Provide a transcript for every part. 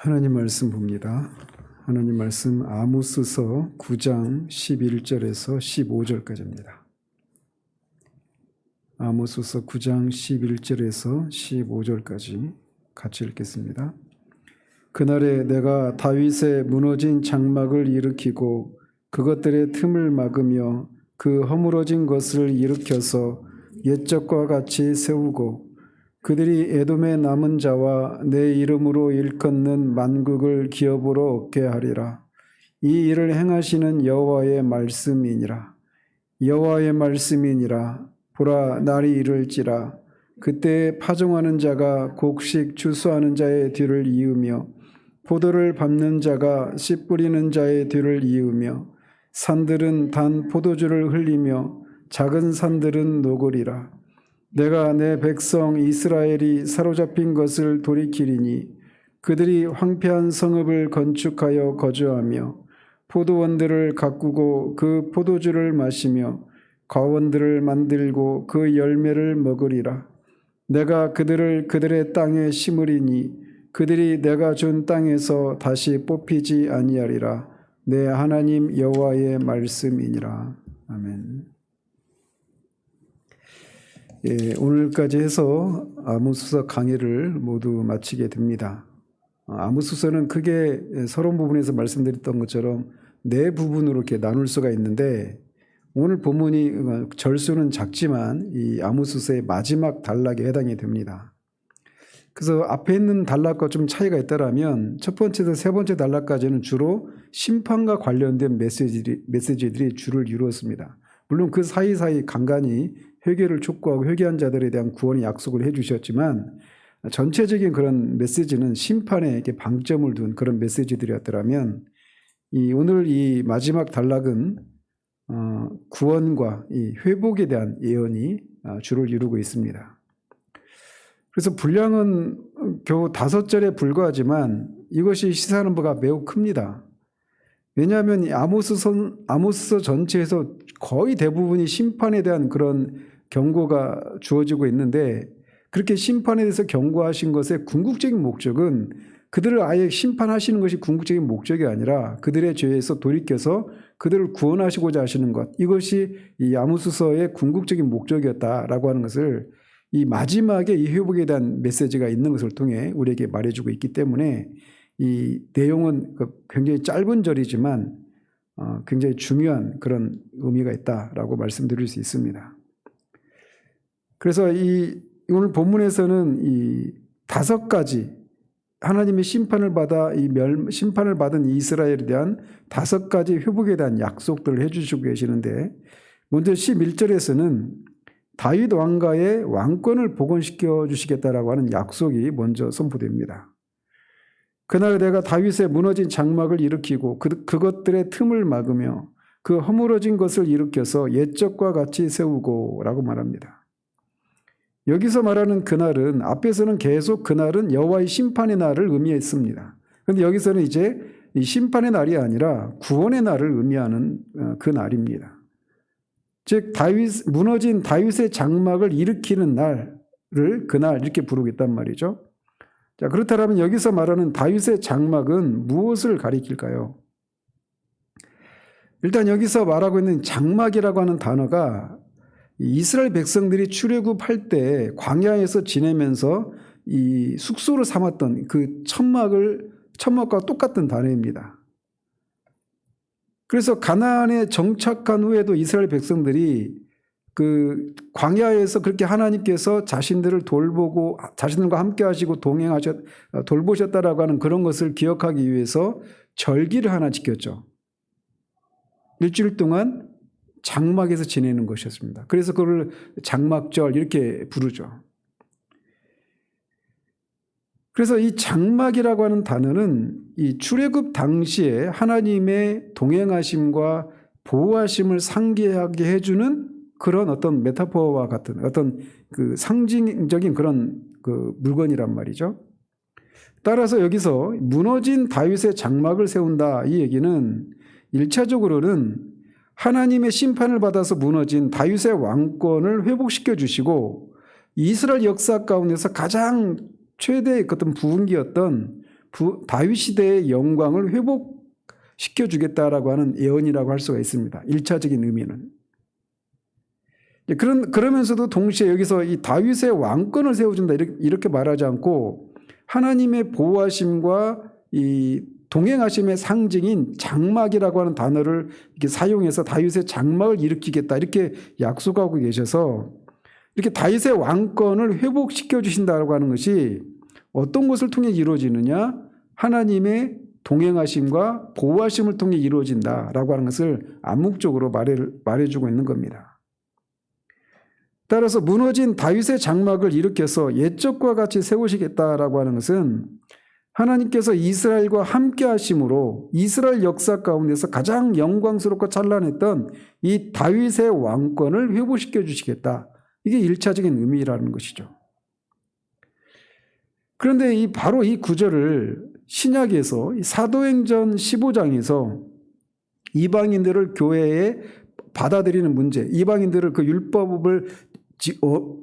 하나님 말씀 봅니다. 하나님 말씀 아모스서 9장 11절에서 15절까지입니다. 아모스서 9장 11절에서 15절까지 같이 읽겠습니다. 그날에 내가 다윗의 무너진 장막을 일으키고 그것들의 틈을 막으며 그 허물어진 것을 일으켜서 옛적과 같이 세우고 그들이 에돔의 남은 자와 내 이름으로 일컫는 만국을 기업으로 얻게 하리라. 이 일을 행하시는 여호와의 말씀이니라. 여호와의 말씀이니라. 보라, 날이 이를지라. 그때 파종하는 자가 곡식 추수하는 자의 뒤를 이으며 포도를 밟는 자가 씨 뿌리는 자의 뒤를 이으며 산들은 단 포도주를 흘리며 작은 산들은 녹으리라. 내가 내 백성 이스라엘이 사로잡힌 것을 돌이키리니 그들이 황폐한 성읍을 건축하여 거주하며 포도원들을 가꾸고 그 포도주를 마시며 과원들을 만들고 그 열매를 먹으리라. 내가 그들을 그들의 땅에 심으리니 그들이 내가 준 땅에서 다시 뽑히지 아니하리라. 내 하나님 여호와의 말씀이니라. 아멘. 오늘까지 해서 아모스서 강의를 모두 마치게 됩니다. 아모스서는 크게 서론 부분에서 말씀드렸던 것처럼 네 부분으로 이렇게 나눌 수가 있는데 오늘 본문이 절수는 작지만 이 아모스서의 마지막 단락에 해당이 됩니다. 그래서 앞에 있는 단락과 좀 차이가 있다라면 첫 번째에서 세 번째 단락까지는 주로 심판과 관련된 메시지들이 주를 이루었습니다. 물론 그 사이사이 간간히 회개를 촉구하고 회개한 자들에 대한 구원의 약속을 해주셨지만 전체적인 그런 메시지는 심판에 이렇게 방점을 둔 그런 메시지들이었더라면 오늘 이 마지막 단락은 구원과 이 회복에 대한 예언이 주를 이루고 있습니다. 그래서 분량은 겨우 5절에 불과하지만 이것이 시사하는 바가 매우 큽니다. 왜냐하면 아모스서 전체에서 거의 대부분이 심판에 대한 그런 경고가 주어지고 있는데 그렇게 심판에 대해서 경고하신 것의 궁극적인 목적은 그들을 아예 심판하시는 것이 궁극적인 목적이 아니라 그들의 죄에서 돌이켜서 그들을 구원하시고자 하시는 것, 이것이 이 아모스서의 궁극적인 목적이었다라고 하는 것을 이 마지막에 이 회복에 대한 메시지가 있는 것을 통해 우리에게 말해주고 있기 때문에 이 내용은 굉장히 짧은 절이지만 굉장히 중요한 그런 의미가 있다라고 말씀드릴 수 있습니다. 그래서 오늘 본문에서는 이 5가지 하나님의 심판을 받아 심판을 받은 이스라엘에 대한 5가지 회복에 대한 약속들을 해주시고 계시는데 먼저 11절에서는 다윗 왕가의 왕권을 복원시켜 주시겠다라고 하는 약속이 먼저 선포됩니다. 그날 내가 다윗의 무너진 장막을 일으키고 그것들의 틈을 막으며 그 허물어진 것을 일으켜서 옛적과 같이 세우고 라고 말합니다. 여기서 말하는 그날은 앞에서는 계속 그날은 여호와의 심판의 날을 의미했습니다. 그런데 여기서는 이제 이 심판의 날이 아니라 구원의 날을 의미하는 그 날입니다. 즉 무너진 다윗의 장막을 일으키는 날을 그날 이렇게 부르겠단 말이죠. 자, 그렇다면 여기서 말하는 다윗의 장막은 무엇을 가리킬까요? 일단 여기서 말하고 있는 장막이라고 하는 단어가 이스라엘 백성들이 출애굽할 때 광야에서 지내면서 이 숙소로 삼았던 그 천막과 똑같은 단어입니다. 그래서 가나안에 정착한 후에도 이스라엘 백성들이 그 광야에서 그렇게 하나님께서 자신들을 돌보고 자신들과 함께 하시고 돌보셨다라고 하는 그런 것을 기억하기 위해서 절기를 하나 지켰죠. 일주일 동안 장막에서 지내는 것이었습니다. 그래서 그걸 장막절 이렇게 부르죠. 그래서 이 장막이라고 하는 단어는 이 출애굽 당시에 하나님의 동행하심과 보호하심을 상기하게 해주는 그런 어떤 메타포와 같은 어떤 그 상징적인 그런 그 물건이란 말이죠. 따라서 여기서 무너진 다윗의 장막을 세운다 이 얘기는 1차적으로는 하나님의 심판을 받아서 무너진 다윗의 왕권을 회복시켜 주시고 이스라엘 역사 가운데서 가장 최대의 어떤 부흥기였던 다윗 시대의 영광을 회복시켜 주겠다라고 하는 예언이라고 할 수가 있습니다. 1차적인 의미는. 그러면서도 동시에 여기서 이 다윗의 왕권을 세워준다 이렇게 말하지 않고 하나님의 보호하심과 이 동행하심의 상징인 장막이라고 하는 단어를 이렇게 사용해서 다윗의 장막을 일으키겠다 이렇게 약속하고 계셔서 이렇게 다윗의 왕권을 회복시켜 주신다고 하는 것이 어떤 것을 통해 이루어지느냐? 하나님의 동행하심과 보호하심을 통해 이루어진다라고 하는 것을 암묵적으로 말해주고 있는 겁니다. 따라서 무너진 다윗의 장막을 일으켜서 옛적과 같이 세우시겠다라고 하는 것은 하나님께서 이스라엘과 함께 하심으로 이스라엘 역사 가운데서 가장 영광스럽고 찬란했던 이 다윗의 왕권을 회복시켜 주시겠다. 이게 1차적인 의미라는 것이죠. 그런데 바로 이 구절을 신약에서 사도행전 15장에서 이방인들을 교회에 받아들이는 문제, 이방인들을 그 율법을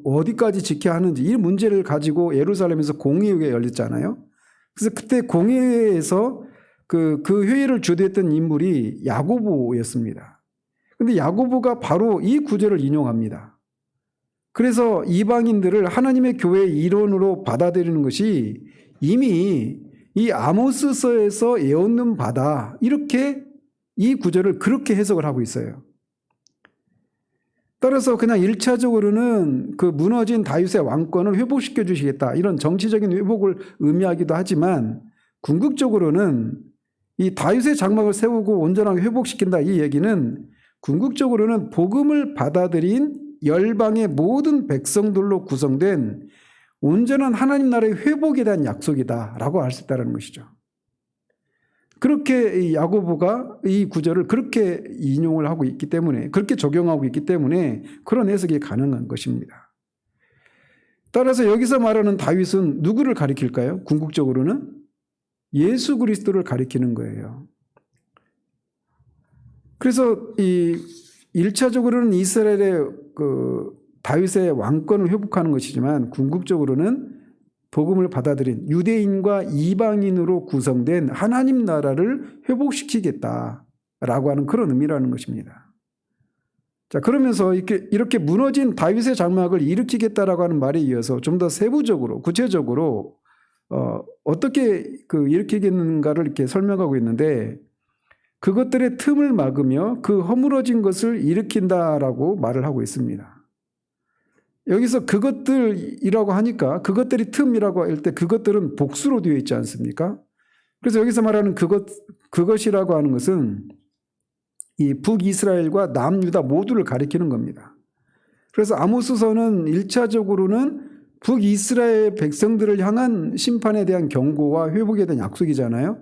어디까지 지켜야 하는지 이 문제를 가지고 예루살렘에서 공의회가 열렸잖아요. 그래서 그때 공의회에서 그 회의를 주도했던 인물이 야고보였습니다. 그런데 야고보가 바로 이 구절을 인용합니다. 그래서 이방인들을 하나님의 교회의 일원으로 받아들이는 것이 이미 이 아모스서에서 예언된 바다 이렇게 이 구절을 그렇게 해석을 하고 있어요. 따라서 그냥 1차적으로는 그 무너진 다윗의 왕권을 회복시켜 주시겠다 이런 정치적인 회복을 의미하기도 하지만 궁극적으로는 이 다윗의 장막을 세우고 온전하게 회복시킨다 이 얘기는 궁극적으로는 복음을 받아들인 열방의 모든 백성들로 구성된 온전한 하나님 나라의 회복에 대한 약속이다라고 할 수 있다는 것이죠. 그렇게 야고보가 이 구절을 그렇게 인용을 하고 있기 때문에 그렇게 적용하고 있기 때문에 그런 해석이 가능한 것입니다. 따라서 여기서 말하는 다윗은 누구를 가리킬까요? 궁극적으로는 예수 그리스도를 가리키는 거예요. 그래서 이 1차적으로는 이스라엘의 그 다윗의 왕권을 회복하는 것이지만 궁극적으로는 복음을 받아들인 유대인과 이방인으로 구성된 하나님 나라를 회복시키겠다라고 하는 그런 의미라는 것입니다. 자, 그러면서 이렇게 무너진 다윗의 장막을 일으키겠다라고 하는 말에 이어서 좀 더 세부적으로 구체적으로 어떻게 일으키겠는가를 이렇게 설명하고 있는데 그것들의 틈을 막으며 그 허물어진 것을 일으킨다라고 말을 하고 있습니다. 여기서 그것들이라고 하니까 그것들이 틈이라고 할 때 그것들은 복수로 되어 있지 않습니까? 그래서 여기서 말하는 그것이라고 하는 것은 이 북이스라엘과 남유다 모두를 가리키는 겁니다. 그래서 아모스서는 1차적으로는 북이스라엘 백성들을 향한 심판에 대한 경고와 회복에 대한 약속이잖아요.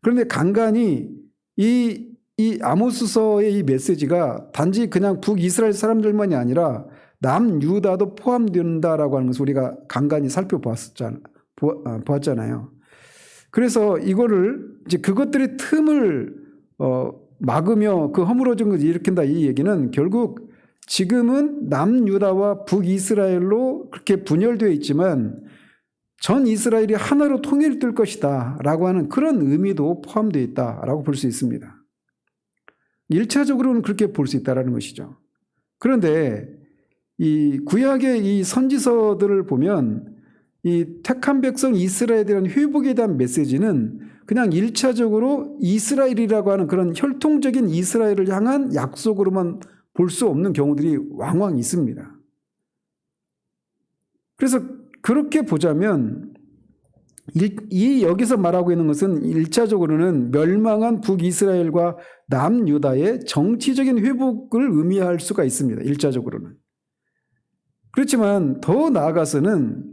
그런데 간간이 이 아모스서의 이 메시지가 단지 그냥 북이스라엘 사람들만이 아니라 남유다도 포함된다라고 하는 것을 우리가 간간히 살펴보았잖아요. 그래서 이거를 이제 그것들의 틈을 막으며 그 허물어진 것을 일으킨다 이 얘기는 결국 지금은 남유다와 북이스라엘로 그렇게 분열되어 있지만 전 이스라엘이 하나로 통일될 것이다 라고 하는 그런 의미도 포함되어 있다라고 볼 수 있습니다. 1차적으로는 그렇게 볼 수 있다는 것이죠. 그런데 이 구약의 이 선지서들을 보면 이 택한 백성 이스라엘에 대한 회복에 대한 메시지는 그냥 1차적으로 이스라엘이라고 하는 그런 혈통적인 이스라엘을 향한 약속으로만 볼 수 없는 경우들이 왕왕 있습니다. 그래서 그렇게 보자면 여기서 말하고 있는 것은 1차적으로는 멸망한 북이스라엘과 남유다의 정치적인 회복을 의미할 수가 있습니다. 1차적으로는. 그렇지만 더 나아가서는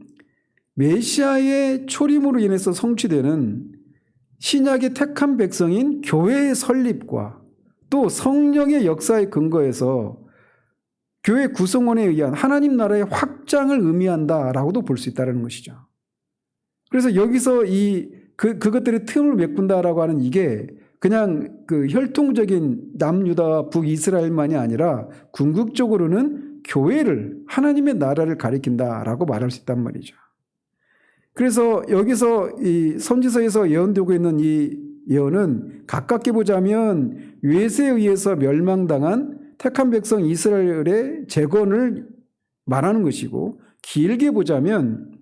메시아의 초림으로 인해서 성취되는 신약의 택한 백성인 교회의 설립과 또 성령의 역사에 근거해서 교회 구성원에 의한 하나님 나라의 확장을 의미한다라고도 볼 수 있다는 것이죠. 그래서 여기서 그것들의 틈을 메꾼다라고 하는 이게 그냥 그 혈통적인 남유다와 북이스라엘만이 아니라 궁극적으로는 교회를 하나님의 나라를 가리킨다라고 말할 수 있단 말이죠. 그래서 여기서 이 선지서에서 예언되고 있는 이 예언은 가깝게 보자면 외세에 의해서 멸망당한 택한 백성 이스라엘의 재건을 말하는 것이고, 길게 보자면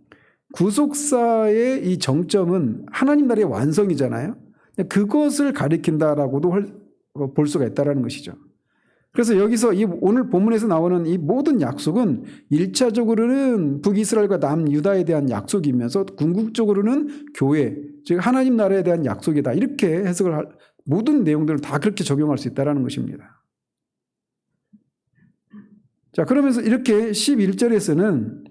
구속사의 이 정점은 하나님 나라의 완성이잖아요. 그것을 가리킨다라고도 볼 수가 있다는 것이죠. 그래서 여기서 이 오늘 본문에서 나오는 이 모든 약속은 1차적으로는 북이스라엘과 남유다에 대한 약속이면서 궁극적으로는 교회, 즉 하나님 나라에 대한 약속이다. 이렇게 해석을 모든 내용들을 다 그렇게 적용할 수 있다는 것입니다. 자, 그러면서 이렇게 11절에서는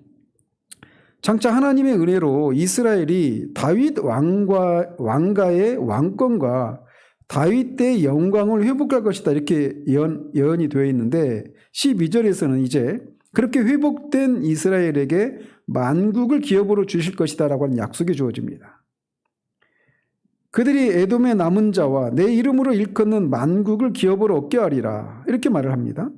장차 하나님의 은혜로 이스라엘이 다윗 왕가의 왕권과 다윗 때의 영광을 회복할 것이다. 이렇게 예언이 되어 있는데 12절에서는 이제 그렇게 회복된 이스라엘에게 만국을 기업으로 주실 것이다 라고 하는 약속이 주어집니다. 그들이 에돔의 남은 자와 내 이름으로 일컫는 만국을 기업으로 얻게 하리라. 이렇게 말을 합니다.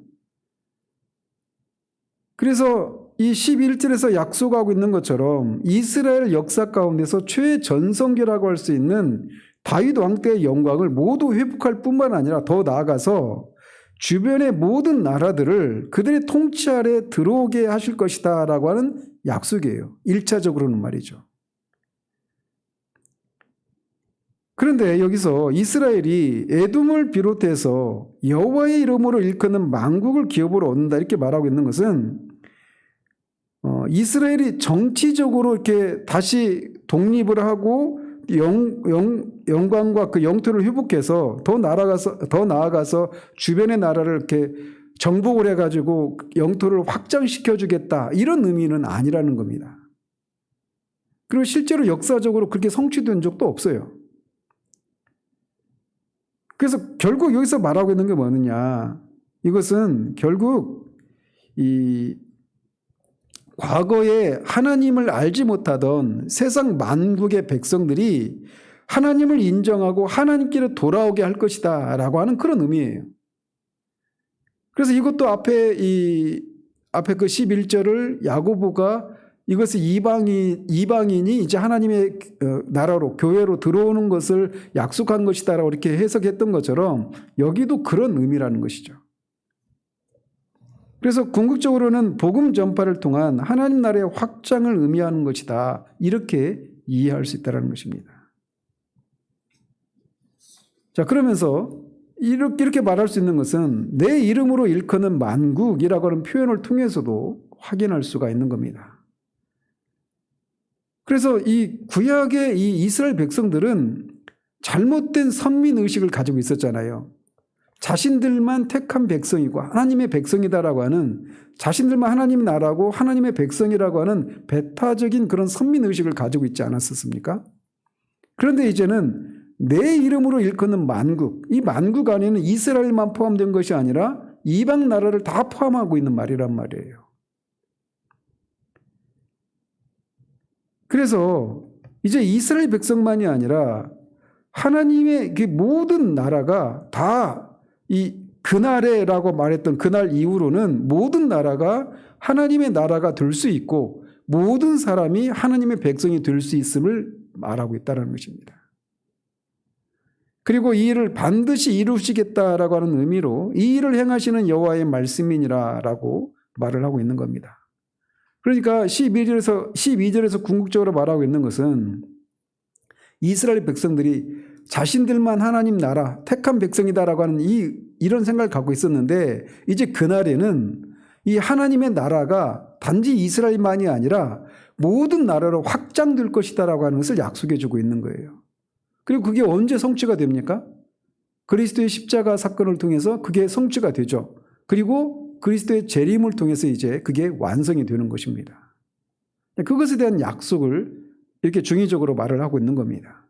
그래서 이 11절에서 약속하고 있는 것처럼 이스라엘 역사 가운데서 최전성기라고 할 수 있는 다윗 왕 때의 영광을 모두 회복할 뿐만 아니라 더 나아가서 주변의 모든 나라들을 그들의 통치 아래 들어오게 하실 것이다 라고 하는 약속이에요. 1차적으로는 말이죠. 그런데 여기서 이스라엘이 에돔을 비롯해서 여호와의 이름으로 일컫는 만국을 기업으로 얻는다 이렇게 말하고 있는 것은 이스라엘이 정치적으로 이렇게 다시 독립을 하고 영광과 그 영토를 회복해서 더 나아가서 주변의 나라를 이렇게 정복을 해가지고 영토를 확장시켜주겠다 이런 의미는 아니라는 겁니다. 그리고 실제로 역사적으로 그렇게 성취된 적도 없어요. 그래서 결국 여기서 말하고 있는 게 뭐느냐? 이것은 결국 이 과거에 하나님을 알지 못하던 세상 만국의 백성들이 하나님을 인정하고 하나님께로 돌아오게 할 것이다 라고 하는 그런 의미예요. 그래서 이것도 앞에 그 11절을 야고보가 이것을 이방인이 이제 하나님의 나라로 교회로 들어오는 것을 약속한 것이다 라고 이렇게 해석했던 것처럼 여기도 그런 의미라는 것이죠. 그래서 궁극적으로는 복음 전파를 통한 하나님 나라의 확장을 의미하는 것이다. 이렇게 이해할 수 있다는 것입니다. 자, 그러면서 이렇게 말할 수 있는 것은 내 이름으로 일컫는 만국이라고 하는 표현을 통해서도 확인할 수가 있는 겁니다. 그래서 이 구약의 이 이스라엘 백성들은 잘못된 선민의식을 가지고 있었잖아요. 자신들만 택한 백성이고 하나님의 백성이다라고 하는, 자신들만 하나님 나라고 하나님의 백성이라고 하는 배타적인 그런 선민의식을 가지고 있지 않았었습니까? 그런데 이제는 내 이름으로 일컫는 만국, 이 만국 안에는 이스라엘만 포함된 것이 아니라 이방 나라를 다 포함하고 있는 말이란 말이에요. 그래서 이제 이스라엘 백성만이 아니라 하나님의 그 모든 나라가 다 이 그날에라고 말했던 그날 이후로는 모든 나라가 하나님의 나라가 될 수 있고 모든 사람이 하나님의 백성이 될 수 있음을 말하고 있다는 것입니다. 그리고 이 일을 반드시 이루시겠다라고 하는 의미로 이 일을 행하시는 여호와의 말씀이니라라고 말을 하고 있는 겁니다. 그러니까 12절에서 궁극적으로 말하고 있는 것은 이스라엘 백성들이 자신들만 하나님 나라 택한 백성이다라고 하는 이런 생각을 갖고 있었는데 이제 그날에는 이 하나님의 나라가 단지 이스라엘만이 아니라 모든 나라로 확장될 것이다라고 하는 것을 약속해 주고 있는 거예요. 그리고 그게 언제 성취가 됩니까? 그리스도의 십자가 사건을 통해서 그게 성취가 되죠. 그리고 그리스도의 재림을 통해서 이제 그게 완성이 되는 것입니다. 그것에 대한 약속을 이렇게 중의적으로 말을 하고 있는 겁니다.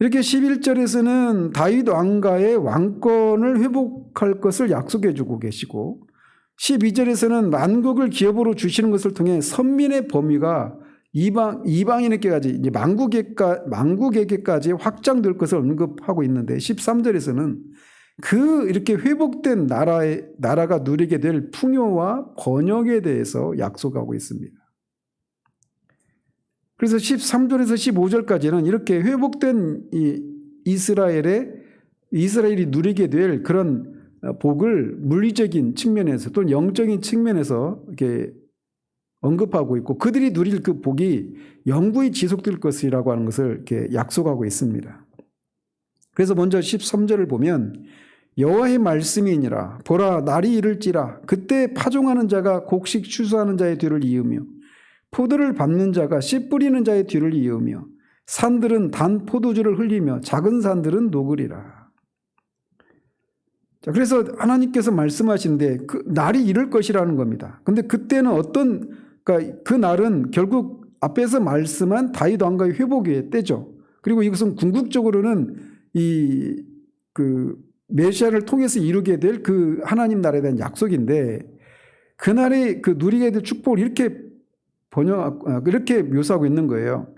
이렇게 11절에서는 다윗 왕가의 왕권을 회복할 것을 약속해 주고 계시고 12절에서는 만국을 기업으로 주시는 것을 통해 선민의 범위가 이방인에게까지 이제 만국에게까지 확장될 것을 언급하고 있는데 13절에서는 이렇게 회복된 나라가 누리게 될 풍요와 번영에 대해서 약속하고 있습니다. 그래서 13절에서 15절까지는 이렇게 회복된 이스라엘이 누리게 될 그런 복을 물리적인 측면에서 또는 영적인 측면에서 이렇게 언급하고 있고, 그들이 누릴 그 복이 영구히 지속될 것이라고 하는 것을 이렇게 약속하고 있습니다. 그래서 먼저 13절을 보면 여호와의 말씀이니라. 보라, 날이 이를지라. 그때 파종하는 자가 곡식 추수하는 자의 뒤를 이으며 포도를 밟는 자가 씨 뿌리는 자의 뒤를 이으며 산들은 단 포도주를 흘리며 작은 산들은 녹으리라. 자, 그래서 하나님께서 말씀하시는데 그 날이 이를 것이라는 겁니다. 근데 그때는 그러니까 그 날은 결국 앞에서 말씀한 다윗 왕가의 회복의 때죠. 그리고 이것은 궁극적으로는 그 메시아를 통해서 이루게 될 그 하나님 나라에 대한 약속인데, 그날의 그 누리게 될 축복을 이렇게 묘사하고 있는 거예요.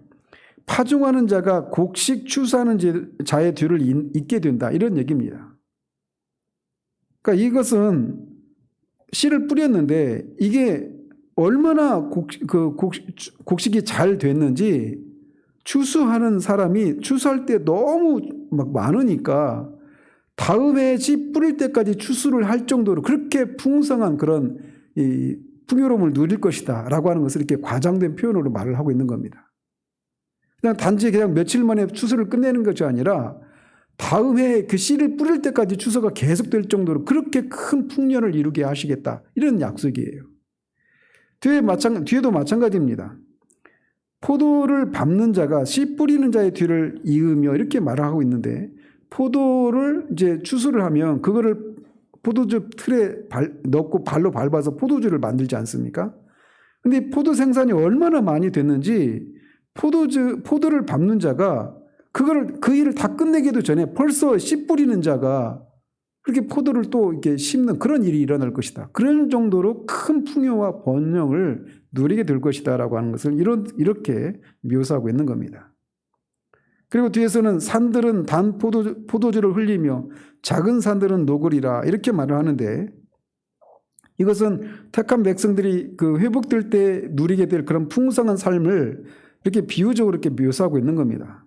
파종하는 자가 곡식 추수하는 자의 뒤를 잇게 된다, 이런 얘기입니다. 그러니까 이것은 씨를 뿌렸는데 이게 얼마나 곡식이 잘 됐는지, 추수하는 사람이 추수할 때 너무 막 많으니까 다음에 씨 뿌릴 때까지 추수를 할 정도로 그렇게 풍성한 그런 이 풍요로움을 누릴 것이다 라고 하는 것을 이렇게 과장된 표현으로 말을 하고 있는 겁니다. 그냥 단지 며칠 만에 추수를 끝내는 것이 아니라 다음 해에 그 씨를 뿌릴 때까지 추수가 계속될 정도로 그렇게 큰 풍년을 이루게 하시겠다, 이런 약속이에요. 뒤에도 마찬가지입니다. 포도를 밟는 자가 씨 뿌리는 자의 뒤를 이으며 이렇게 말을 하고 있는데, 포도를 이제 추수를 하면 그거를 포도주 틀에 넣고 발로 밟아서 포도주를 만들지 않습니까? 근데 포도 생산이 얼마나 많이 됐는지 포도를 밟는 자가 그 일을 다 끝내기도 전에 벌써 씨 뿌리는 자가 그렇게 포도를 또 이렇게 심는 그런 일이 일어날 것이다. 그런 정도로 큰 풍요와 번영을 누리게 될 것이다라고 하는 것을 이렇게 묘사하고 있는 겁니다. 그리고 뒤에서는 산들은 단 포도주를 흘리며 작은 산들은 녹으리라, 이렇게 말을 하는데, 이것은 택한 백성들이 그 회복될 때 누리게 될 그런 풍성한 삶을 이렇게 비유적으로 이렇게 묘사하고 있는 겁니다.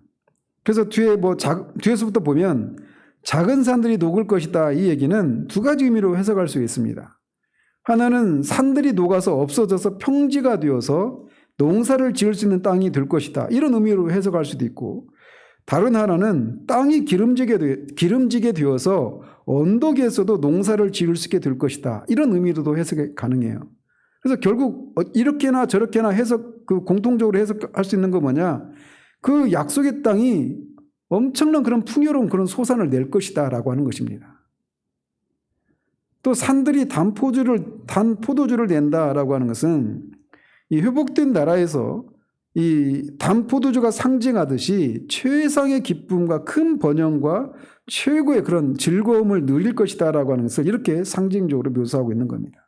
그래서 뒤에서부터 보면 작은 산들이 녹을 것이다, 이 얘기는 두 가지 의미로 해석할 수 있습니다. 하나는 산들이 녹아서 없어져서 평지가 되어서 농사를 지을 수 있는 땅이 될 것이다, 이런 의미로 해석할 수도 있고, 다른 하나는 땅이 기름지게 되어서 언덕에서도 농사를 지을 수 있게 될 것이다, 이런 의미로도 해석이 가능해요. 그래서 결국 이렇게나 저렇게나 공통적으로 해석할 수 있는 건 뭐냐, 그 약속의 땅이 엄청난 그런 풍요로운 그런 소산을 낼 것이다 라고 하는 것입니다. 또 산들이 단 포도주를 낸다라고 하는 것은 이 회복된 나라에서 이 단 포도주가 상징하듯이 최상의 기쁨과 큰 번영과 최고의 그런 즐거움을 누릴 것이다 라고 하는 것을 이렇게 상징적으로 묘사하고 있는 겁니다.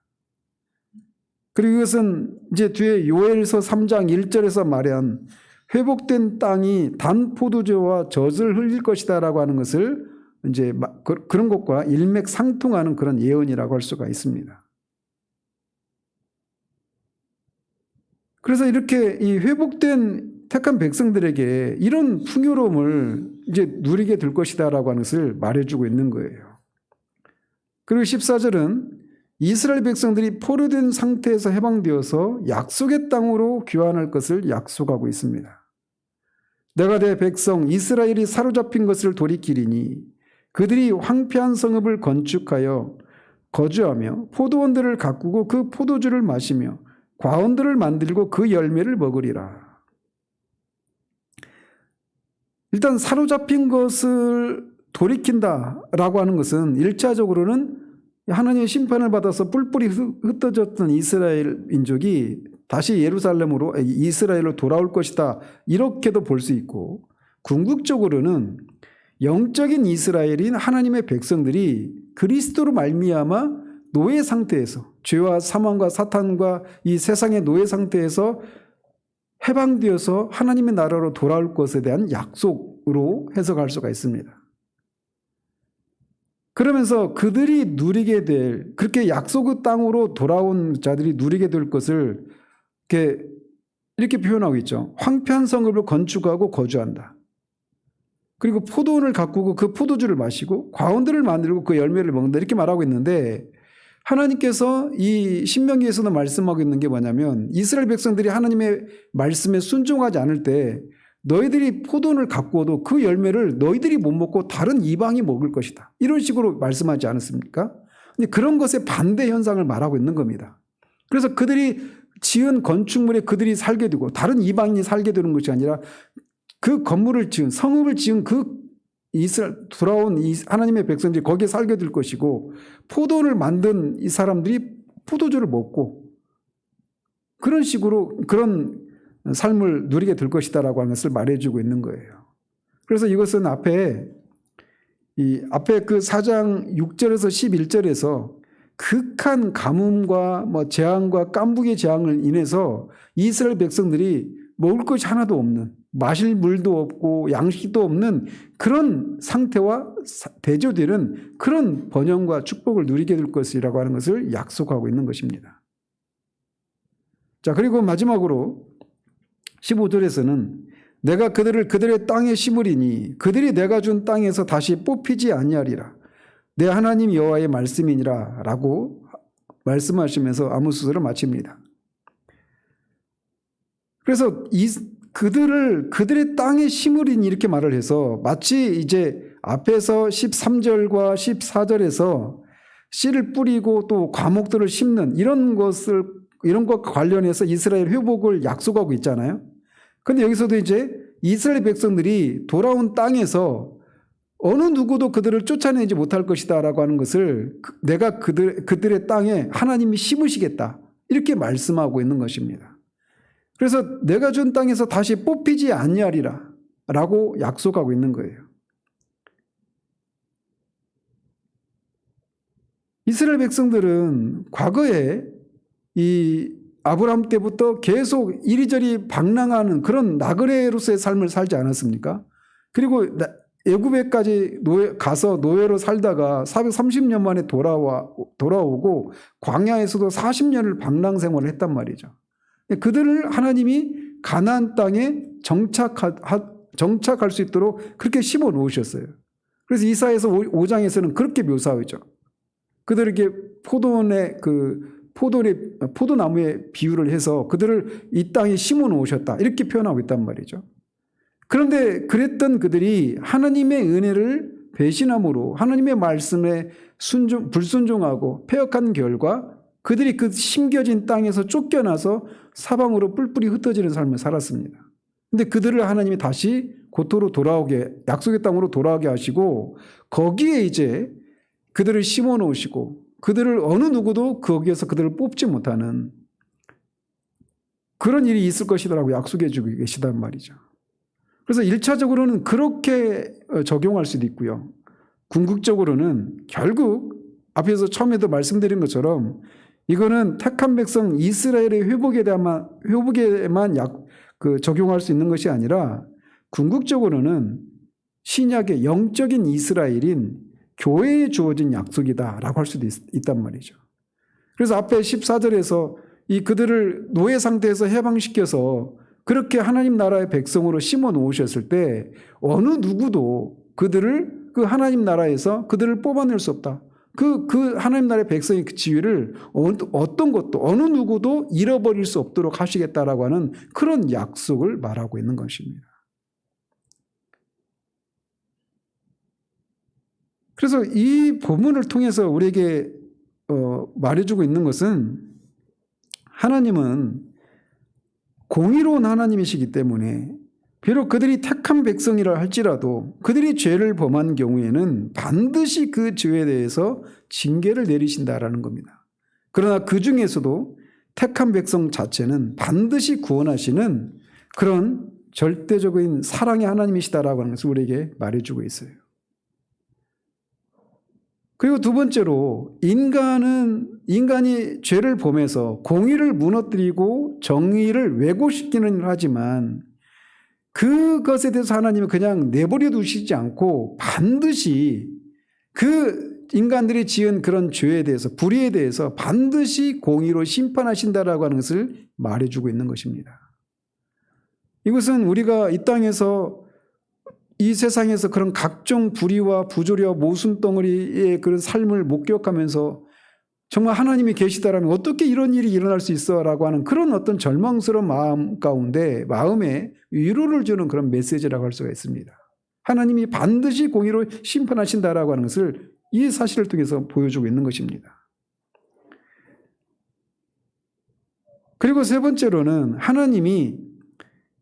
그리고 이것은 이제 뒤에 요엘서 3장 1절에서 말한 회복된 땅이 단 포도주와 젖을 흘릴 것이다 라고 하는 것을 이제 그런 것과 일맥상통하는 그런 예언이라고 할 수가 있습니다. 그래서 이렇게 이 회복된 택한 백성들에게 이런 풍요로움을 이제 누리게 될 것이다 라고 하는 것을 말해주고 있는 거예요. 그리고 14절은 이스라엘 백성들이 포로된 상태에서 해방되어서 약속의 땅으로 귀환할 것을 약속하고 있습니다. 내가 내 백성 이스라엘이 사로잡힌 것을 돌이키리니 그들이 황폐한 성읍을 건축하여 거주하며 포도원들을 가꾸고 그 포도주를 마시며 과원들을 만들고 그 열매를 먹으리라. 일단 사로잡힌 것을 돌이킨다라고 하는 것은 1차적으로는 하나님의 심판을 받아서 뿔뿔이 흩어졌던 이스라엘 민족이 다시 이스라엘로 돌아올 것이다, 이렇게도 볼 수 있고, 궁극적으로는 영적인 이스라엘인 하나님의 백성들이 그리스도로 말미암아 노예 상태에서, 죄와 사망과 사탄과 이 세상의 노예 상태에서 해방되어서 하나님의 나라로 돌아올 것에 대한 약속으로 해석할 수가 있습니다. 그러면서 그들이 누리게 될, 그렇게 약속의 땅으로 돌아온 자들이 누리게 될 것을 이렇게 이렇게 표현하고 있죠. 황폐한 성읍을 건축하고 거주한다. 그리고 포도원을 가꾸고 그 포도주를 마시고 과원들을 만들고 그 열매를 먹는다. 이렇게 말하고 있는데 하나님께서 이 신명기에서도 말씀하고 있는 게 뭐냐면 이스라엘 백성들이 하나님의 말씀에 순종하지 않을 때 너희들이 포도원을 가꾸어도 그 열매를 너희들이 못 먹고 다른 이방이 먹을 것이다. 이런 식으로 말씀하지 않았습니까? 근데 그런 것의 반대 현상을 말하고 있는 겁니다. 그래서 그들이 지은 건축물에 그들이 살게 되고 다른 이방인이 살게 되는 것이 아니라 그 건물을 지은 성읍을 지은 그 이스라엘 돌아온 이 하나님의 백성들이 거기에 살게 될 것이고 포도원을 만든 이 사람들이 포도주를 먹고 그런 식으로 그런 삶을 누리게 될 것이다라고 하는 것을 말해주고 있는 거예요. 그래서 이것은 앞에 그 4장 6절에서 11절에서 극한 가뭄과 재앙과 깐부기의 재앙을 인해서 이스라엘 백성들이 먹을 것이 하나도 없는, 마실 물도 없고 양식도 없는 그런 상태와 대조되는 그런 번영과 축복을 누리게 될 것이라고 하는 것을 약속하고 있는 것입니다. 자, 그리고 마지막으로 15절에서는 내가 그들을 그들의 땅에 심으리니 그들이 내가 준 땅에서 다시 뽑히지 아니하리라. 내 하나님 여호와의 말씀이니라 라고 말씀하시면서 아모스서를 마칩니다. 그래서 그들을 그들의 땅에 심으리니 이렇게 말을 해서 마치 이제 앞에서 13절과 14절에서 씨를 뿌리고 또 과목들을 심는 이런 것과 관련해서 이스라엘 회복을 약속하고 있잖아요. 그런데 여기서도 이제 이스라엘 백성들이 돌아온 땅에서 어느 누구도 그들을 쫓아내지 못할 것이다 라고 하는 것을 내가 그들의 땅에 하나님이 심으시겠다 이렇게 말씀하고 있는 것입니다. 그래서 내가 준 땅에서 다시 뽑히지 아니하리라 라고 약속하고 있는 거예요. 이스라엘 백성들은 과거에 이 아브라함 때부터 계속 이리저리 방랑하는 그런 나그네로서의 삶을 살지 않았습니까? 그리고 애굽에까지 가서 노예로 살다가 430년 만에 돌아오고 광야에서도 40년을 방랑 생활을 했단 말이죠. 그들을 하나님이 가나안 땅에 정착할 수 있도록 그렇게 심어 놓으셨어요. 그래서 이사야서 5장에서는 그렇게 묘사하죠. 그들에게 포도나무의 비유를 해서 그들을 이 땅에 심어 놓으셨다 이렇게 표현하고 있단 말이죠. 그런데 그랬던 그들이 하나님의 은혜를 배신함으로 하나님의 말씀에 불순종하고 패역한 결과 그들이 그 심겨진 땅에서 쫓겨나서 사방으로 뿔뿔이 흩어지는 삶을 살았습니다. 그런데 그들을 하나님이 다시 고토로 약속의 땅으로 돌아오게 하시고 거기에 이제 그들을 심어 놓으시고 그들을 어느 누구도 거기에서 그들을 뽑지 못하는 그런 일이 있을 것이라고 약속해 주고 계시단 말이죠. 그래서 1차적으로는 그렇게 적용할 수도 있고요. 궁극적으로는 결국 앞에서 처음에도 말씀드린 것처럼 이거는 택한 백성 이스라엘의 회복에만 적용할 수 있는 것이 아니라 궁극적으로는 신약의 영적인 이스라엘인 교회에 주어진 약속이다라고 할 수도 있단 말이죠. 그래서 앞에 14절에서 그들을 노예 상태에서 해방시켜서 그렇게 하나님 나라의 백성으로 심어 놓으셨을 때 어느 누구도 그들을 그 하나님 나라에서 그들을 뽑아낼 수 없다. 그 하나님 나라의 백성의 그 지위를 어떤 것도 어느 누구도 잃어버릴 수 없도록 하시겠다라고 하는 그런 약속을 말하고 있는 것입니다. 그래서 이 본문을 통해서 우리에게 말해주고 있는 것은 하나님은 공의로운 하나님이시기 때문에 비록 그들이 택한 백성이라 할지라도 그들이 죄를 범한 경우에는 반드시 그 죄에 대해서 징계를 내리신다라는 겁니다. 그러나 그 중에서도 택한 백성 자체는 반드시 구원하시는 그런 절대적인 사랑의 하나님이시다라고 하는 것을 우리에게 말해주고 있어요. 그리고 두 번째로 인간이 죄를 범해서 공의를 무너뜨리고 정의를 왜곡시키는 일을 하지만 그것에 대해서 하나님은 그냥 내버려 두시지 않고 반드시 그 인간들이 지은 그런 죄에 대해서 불의에 대해서 반드시 공의로 심판하신다라고 하는 것을 말해주고 있는 것입니다. 이것은 우리가 이 땅에서 이 세상에서 그런 각종 불의와 부조리와 모순덩어리의 그런 삶을 목격하면서 정말 하나님이 계시다라면 어떻게 이런 일이 일어날 수 있어라고 하는 그런 어떤 절망스러운 마음 가운데 마음에 위로를 주는 그런 메시지라고 할 수가 있습니다. 하나님이 반드시 공의로 심판하신다라고 하는 것을 이 사실을 통해서 보여주고 있는 것입니다. 그리고 세 번째로는 하나님이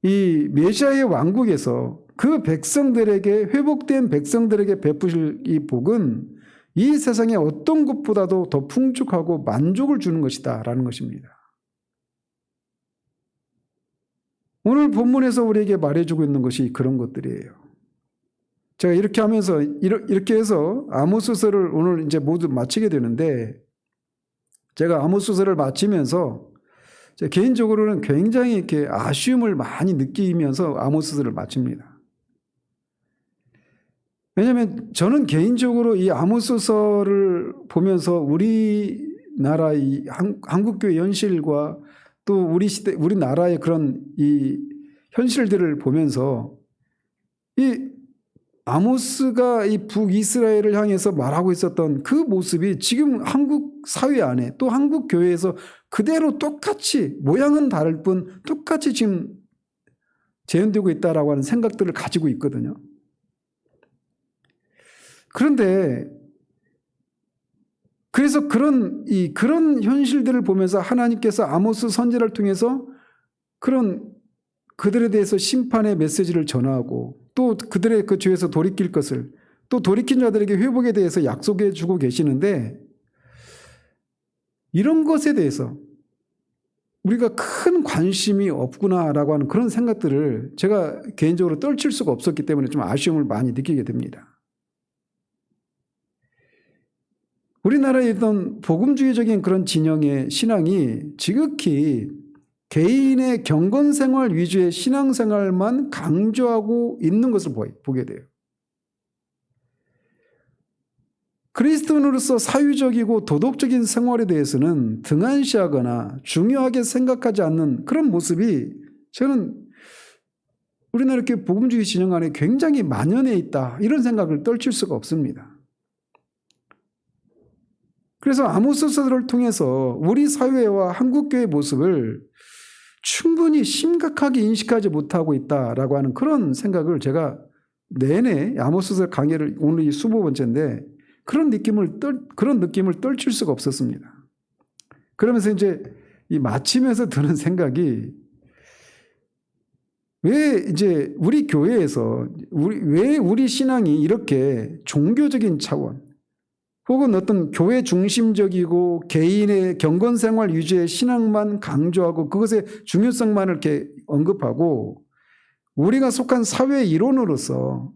이 메시아의 왕국에서 그 백성들에게, 회복된 백성들에게 베푸실 이 복은 이 세상의 어떤 것보다도 더 풍족하고 만족을 주는 것이다 라는 것입니다. 오늘 본문에서 우리에게 말해주고 있는 것이 그런 것들이에요. 제가 이렇게 하면서 이렇게 해서 아모스서를 오늘 이제 모두 마치게 되는데, 제가 아모스서를 마치면서 개인적으로는 굉장히 이렇게 아쉬움을 많이 느끼면서 아모스서를 마칩니다. 왜냐하면 저는 개인적으로 이 아모스서를 보면서 우리나라 이 한국교회 현실과 또 우리나라의 그런 이 현실들을 보면서 이 아모스가 이 북이스라엘을 향해서 말하고 있었던 그 모습이 지금 한국 사회 안에 또 한국 교회에서 그대로 똑같이, 모양은 다를 뿐 똑같이 지금 재현되고 있다라고 하는 생각들을 가지고 있거든요. 그런데 그래서 그런 현실들을 보면서 하나님께서 아모스 선지자를 통해서 그들에 대해서 심판의 메시지를 전하고 또 그들의 그 죄에서 돌이킬 것을, 또 돌이킨 자들에게 회복에 대해서 약속해 주고 계시는데, 이런 것에 대해서 우리가 큰 관심이 없구나라고 하는 그런 생각들을 제가 개인적으로 떨칠 수가 없었기 때문에 좀 아쉬움을 많이 느끼게 됩니다. 우리나라에 있던 복음주의적인 그런 진영의 신앙이 지극히 개인의 경건생활 위주의 신앙생활만 강조하고 있는 것을 보게 돼요. 그리스도인으로서 사유적이고 도덕적인 생활에 대해서는 등한시하거나 중요하게 생각하지 않는 그런 모습이 저는 우리나라 이렇게 복음주의 진영 안에 굉장히 만연해 있다, 이런 생각을 떨칠 수가 없습니다. 그래서 아모스서를 통해서 우리 사회와 한국교회의 모습을 충분히 심각하게 인식하지 못하고 있다라고 하는 그런 생각을 제가 내내 아모스서 강의를, 오늘 이 25번째인데 그런 느낌을 떨칠 수가 없었습니다. 그러면서 이제 이 마치면서 드는 생각이, 왜 이제 우리 교회에서 왜 우리 신앙이 이렇게 종교적인 차원 혹은 어떤 교회 중심적이고 개인의 경건생활 위주의 신앙만 강조하고 그것의 중요성만을 이렇게 언급하고, 우리가 속한 사회 이론으로서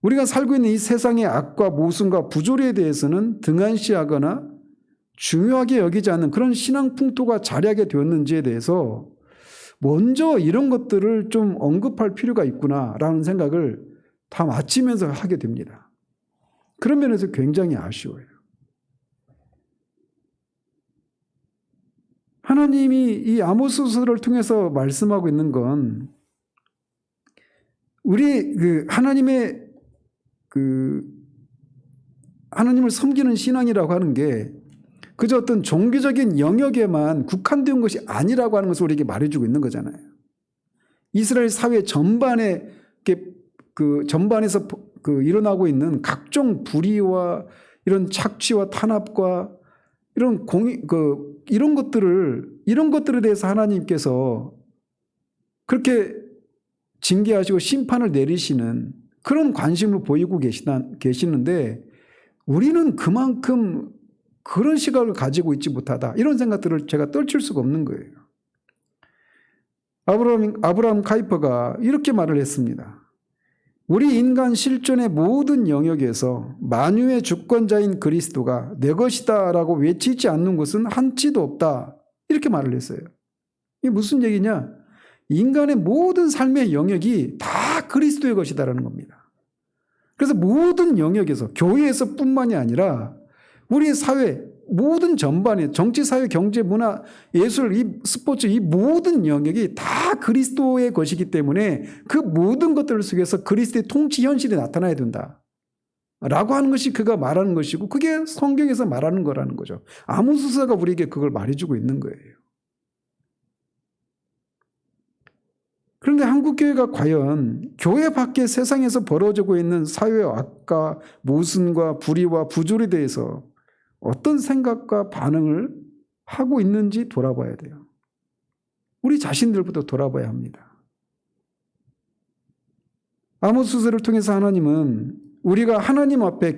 우리가 살고 있는 이 세상의 악과 모순과 부조리에 대해서는 등한시하거나 중요하게 여기지 않는 그런 신앙 풍토가 자리하게 되었는지에 대해서 먼저 이런 것들을 좀 언급할 필요가 있구나라는 생각을 다 마치면서 하게 됩니다. 그런 면에서 굉장히 아쉬워요. 하나님이 이 아모스서를 통해서 말씀하고 있는 건 우리 하나님을 섬기는 신앙이라고 하는 게 그저 어떤 종교적인 영역에만 국한된 것이 아니라고 하는 것을 우리에게 말해주고 있는 거잖아요. 이스라엘 사회 전반에 전반에서 일어나고 있는 각종 불의와 이런 착취와 탄압과 이런 이런 것들에 대해서 하나님께서 그렇게 징계하시고 심판을 내리시는 그런 관심을 보이고 계시는데, 우리는 그만큼 그런 시각을 가지고 있지 못하다, 이런 생각들을 제가 떨칠 수가 없는 거예요. 아브라함 카이퍼가 이렇게 말을 했습니다. 우리 인간 실존의 모든 영역에서 만유의 주권자인 그리스도가 내 것이다 라고 외치지 않는 것은 한치도 없다, 이렇게 말을 했어요. 이게 무슨 얘기냐? 인간의 모든 삶의 영역이 다 그리스도의 것이다라는 겁니다. 그래서 모든 영역에서, 교회에서 뿐만이 아니라 우리 사회, 모든 전반에 정치, 사회, 경제, 문화, 예술, 이 스포츠 이 모든 영역이 다 그리스도의 것이기 때문에 그 모든 것들 속에서 그리스도의 통치 현실이 나타나야 된다. 라고 하는 것이 그가 말하는 것이고 그게 성경에서 말하는 거라는 거죠. 아모스서가 우리에게 그걸 말해주고 있는 거예요. 그런데 한국교회가 과연 교회 밖에 세상에서 벌어지고 있는 사회의 악과 모순과 불의와 부조리에 대해서 어떤 생각과 반응을 하고 있는지 돌아봐야 돼요. 우리 자신들부터 돌아봐야 합니다. 아모스서를 통해서 하나님은 우리가 하나님 앞에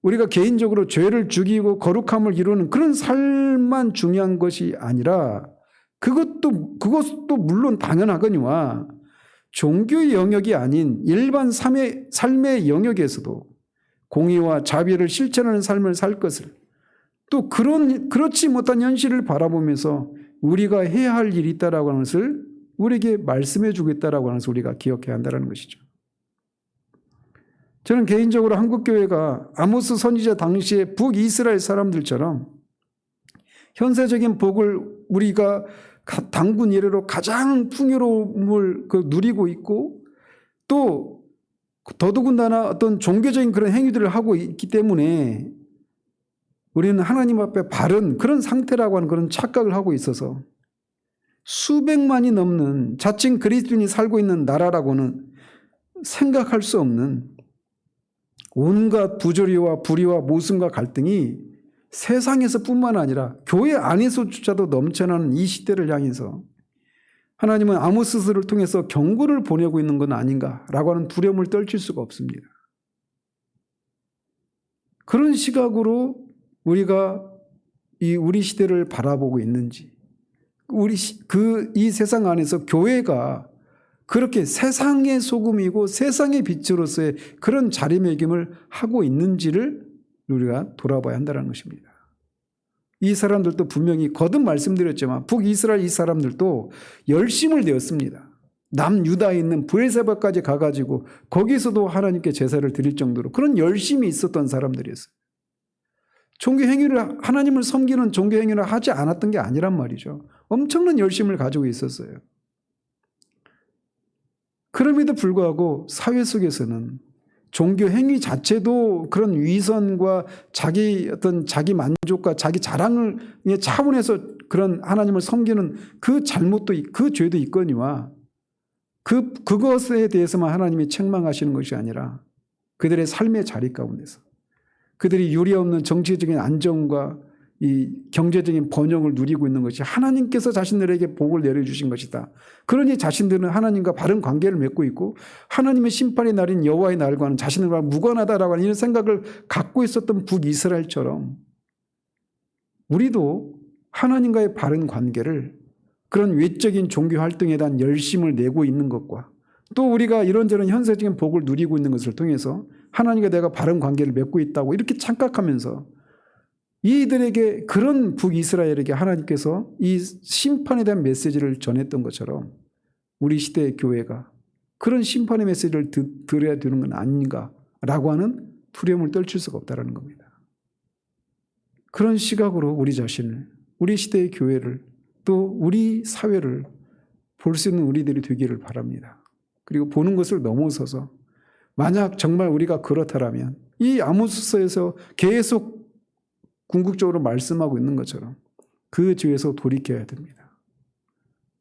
우리가 개인적으로 죄를 죽이고 거룩함을 이루는 그런 삶만 중요한 것이 아니라 그것도 물론 당연하거니와 종교의 영역이 아닌 일반 삶의 영역에서도 공의와 자비를 실천하는 삶을 살 것을 또 그렇지 못한 현실을 바라보면서 우리가 해야 할 일이 있다라고 하는 것을 우리에게 말씀해 주고 있다라고 하는 것을 우리가 기억해야 한다는 것이죠. 저는 개인적으로 한국교회가 아모스 선지자 당시의 북이스라엘 사람들처럼 현세적인 복을 우리가 단군 이래로 가장 풍요로움을 누리고 있고 또 더더군다나 어떤 종교적인 그런 행위들을 하고 있기 때문에 우리는 하나님 앞에 바른 그런 상태라고 하는 그런 착각을 하고 있어서 수백만이 넘는 자칭 그리스도인이 살고 있는 나라라고는 생각할 수 없는 온갖 부조리와 불의와 모순과 갈등이 세상에서 뿐만 아니라 교회 안에서조차도 넘쳐나는 이 시대를 향해서 하나님은 아모스서를 통해서 경고를 보내고 있는 건 아닌가라고 하는 두려움을 떨칠 수가 없습니다. 그런 시각으로 우리가 우리 시대를 바라보고 있는지 이 세상 안에서 교회가 그렇게 세상의 소금이고 세상의 빛으로서의 그런 자리매김을 하고 있는지를 우리가 돌아봐야 한다는 것입니다. 이 사람들도 분명히 거듭 말씀드렸지만 북이스라엘 이 사람들도 열심을 내었습니다. 남유다에 있는 브엘세바까지 가가지고 거기서도 하나님께 제사를 드릴 정도로 그런 열심이 있었던 사람들이었어요. 종교 행위를 하나님을 섬기는 종교 행위를 하지 않았던 게 아니란 말이죠. 엄청난 열심을 가지고 있었어요. 그럼에도 불구하고 사회 속에서는 종교 행위 자체도 그런 위선과 자기 만족과 자기 자랑을 차원에서 그런 하나님을 섬기는 그 잘못도 그 죄도 있거니와 그것에 대해서만 하나님이 책망하시는 것이 아니라 그들의 삶의 자리 가운데서 그들이 유례없는 정치적인 안정과 이 경제적인 번영을 누리고 있는 것이 하나님께서 자신들에게 복을 내려주신 것이다. 그러니 자신들은 하나님과 바른 관계를 맺고 있고 하나님의 심판의 날인 여호와의 날과는 자신들과 무관하다라고 하는 이런 생각을 갖고 있었던 북이스라엘처럼 우리도 하나님과의 바른 관계를 그런 외적인 종교 활동에 대한 열심을 내고 있는 것과 또 우리가 이런저런 현세적인 복을 누리고 있는 것을 통해서 하나님과 내가 바른 관계를 맺고 있다고 이렇게 착각하면서 이들에게 그런 북이스라엘에게 하나님께서 이 심판에 대한 메시지를 전했던 것처럼 우리 시대의 교회가 그런 심판의 메시지를 들어야 되는 건 아닌가라고 하는 두려움을 떨칠 수가 없다는 겁니다. 그런 시각으로 우리 자신을, 우리 시대의 교회를 또 우리 사회를 볼 수 있는 우리들이 되기를 바랍니다. 그리고 보는 것을 넘어서서 만약 정말 우리가 그렇다면 이 아모스서에서 계속 궁극적으로 말씀하고 있는 것처럼 그 죄에서 돌이켜야 됩니다.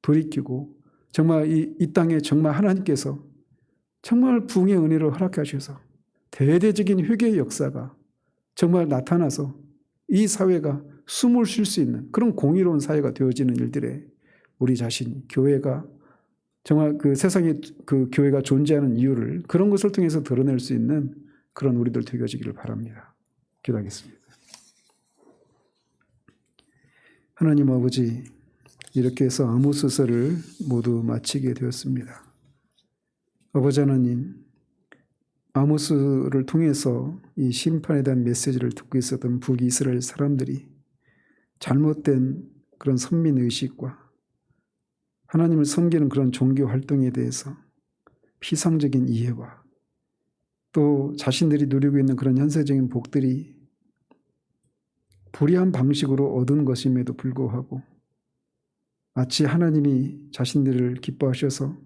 돌이키고 정말 이 땅에 정말 하나님께서 정말 부흥의 은혜를 허락해 주셔서 대대적인 회개의 역사가 정말 나타나서 이 사회가 숨을 쉴 수 있는 그런 공의로운 사회가 되어지는 일들에 우리 자신이 교회가 정말 그 세상에 그 교회가 존재하는 이유를 그런 것을 통해서 드러낼 수 있는 그런 우리들 되어지기를 바랍니다. 기도하겠습니다. 하나님 아버지, 이렇게 해서 아모스서를 모두 마치게 되었습니다. 아버지 하나님, 아모스를 통해서 이 심판에 대한 메시지를 듣고 있었던 북이스라엘 사람들이 잘못된 그런 선민의식과 하나님을 섬기는 그런 종교 활동에 대해서 피상적인 이해와 또 자신들이 누리고 있는 그런 현세적인 복들이 불의한 방식으로 얻은 것임에도 불구하고 마치 하나님이 자신들을 기뻐하셔서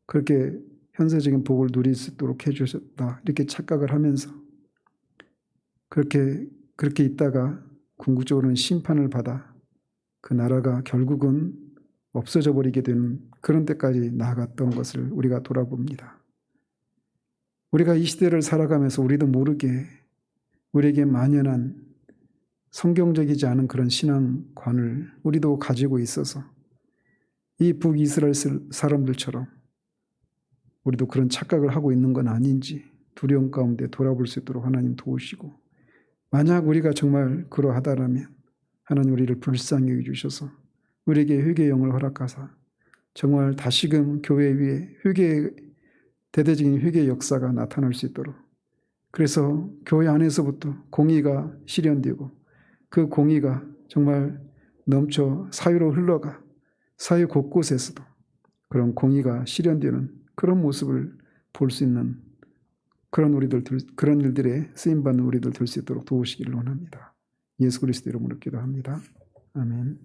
그렇게 현세적인 복을 누릴 수 있도록 해주셨다 이렇게 착각을 하면서 그렇게 있다가 궁극적으로는 심판을 받아 그 나라가 결국은 없어져 버리게 되는 그런 때까지 나아갔던 것을 우리가 돌아봅니다. 우리가 이 시대를 살아가면서 우리도 모르게 우리에게 만연한 성경적이지 않은 그런 신앙관을 우리도 가지고 있어서 이 북이스라엘 사람들처럼 우리도 그런 착각을 하고 있는 건 아닌지 두려움 가운데 돌아볼 수 있도록 하나님 도우시고, 만약 우리가 정말 그러하다라면 하나님 우리를 불쌍히 여기주셔서 우리에게 회개의 영을 허락하사 정말 다시금 교회 위에 대대적인 회개의 역사가 나타날 수 있도록, 그래서 교회 안에서부터 공의가 실현되고 그 공의가 정말 넘쳐 사회로 흘러가 사회 곳곳에서도 그런 공의가 실현되는 그런 모습을 볼 수 있는 그런 일들에 쓰임받는 우리들 될 수 있도록 도우시기를 원합니다. 예수 그리스도 이름으로 기도합니다. 아멘.